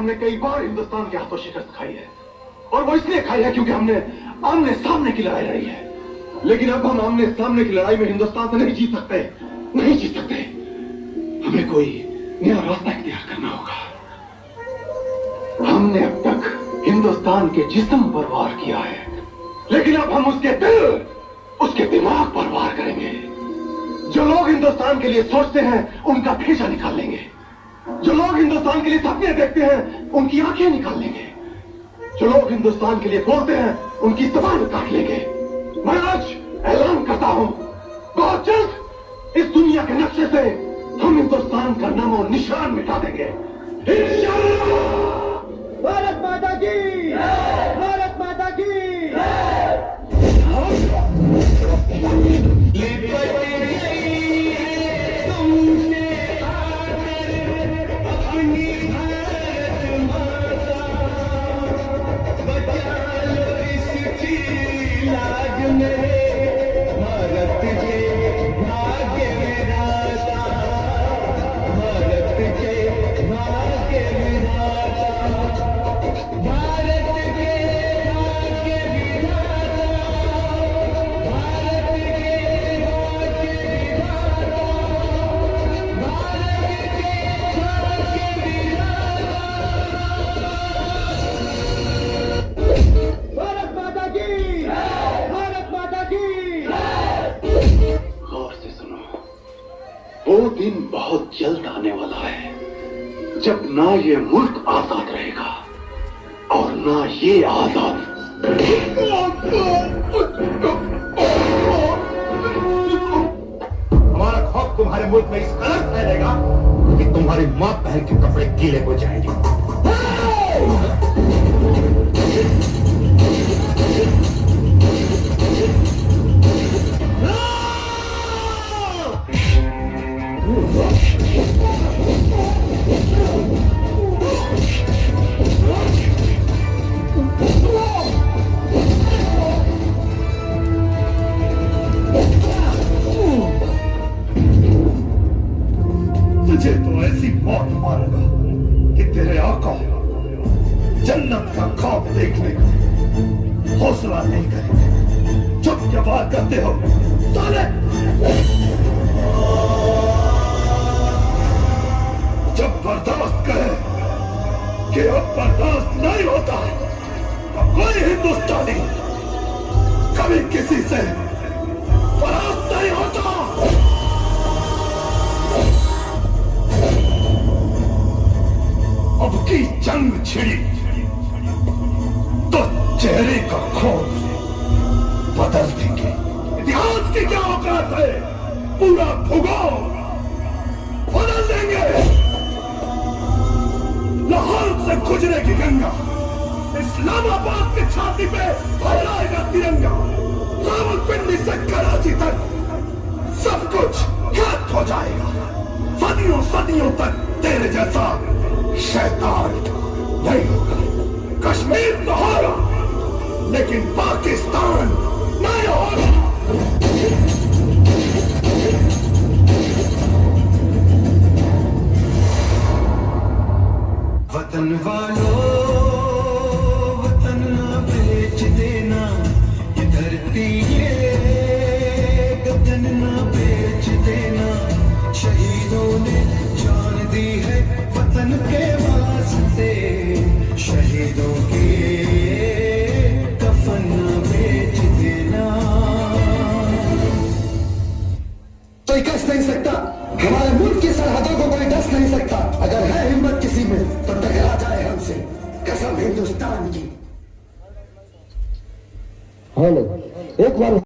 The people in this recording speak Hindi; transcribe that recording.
हमने कई बार हिंदुस्तान के हाथों शिकस्त खाई है, और वो इसलिए खाई है क्योंकि हमने आमने सामने की लड़ाई लड़ी है। लेकिन अब हम आमने सामने की लड़ाई में हिंदुस्तान से नहीं जीत सकते, नहीं जीत सकते। हमें कोई नया रास्ता इख्तियार करना होगा। हमने अब तक हिंदुस्तान के जिस्म पर वार किया है, लेकिन अब हम उसके दिल, उसके दिमाग पर वार करेंगे। जो लोग हिंदुस्तान के लिए सोचते हैं उनका भेजा निकाल लेंगे। जो लोग हिंदुस्तान के लिए सपने देखते हैं उनकी आंखें निकाल लेंगे। जो लोग हिंदुस्तान के लिए बोलते हैं उनकी जुबान काट लेंगे। मैं आज ऐलान करता हूं, बहुत जल्द इस दुनिया के नक्शे से हम हिंदुस्तान का नाम और निशान मिटा देंगे। भारत माता की, भारत माता की। वो दिन बहुत जल्द आने वाला है जब ना ये मुल्क आजाद रहेगा और ना ये आजाद। हमारा खौफ तुम्हारे मुल्क में इस कदर फैलेगा कि तुम्हारी मां बहन के कपड़े गीले हो जाएंगे। तुझे तो ऐसी मौत मारूंगा कि तेरे आका जन्नत का ख्वाब देखने का हौसला नहीं करेंगे। चुप क्या बात करते हो साले? जब बर्दाश्त करे कि अब बर्दाश्त नहीं होता तो कोई हिंदुस्तानी कभी किसी से परास्त नहीं होता। अब की जंग छिड़ी तो चेहरे का खोज बदल देंगे। इतिहास की क्या औकात है, पूरा भूगोल बदल देंगे। लाहौर से गुजरेगी गंगा, इस्लामाबाद की छाती पे फहराएगा तिरंगा। रावलपिंडी से कराची तक सब कुछ खत्म हो जाएगा। सदियों सदियों तक तेरे जैसा शैतान नहीं होगा। कश्मीर तो होगा लेकिन पाकिस्तान नहीं होगा। वतन वालों, वतन ना बेच देना, ये धरती ये गगन ना बेच देना। शहीदों ने जान दी है वतन के वास्ते, शहीदों के कफन ना बेच देना। कोई कस नहीं सकता, हमारे मुल्क की सरहदों को कोई डस नहीं सकता। अगर है हिम्मत किसी में तो टकरा जाए हमसे, कसम हिंदुस्तान की। हेलो, एक बार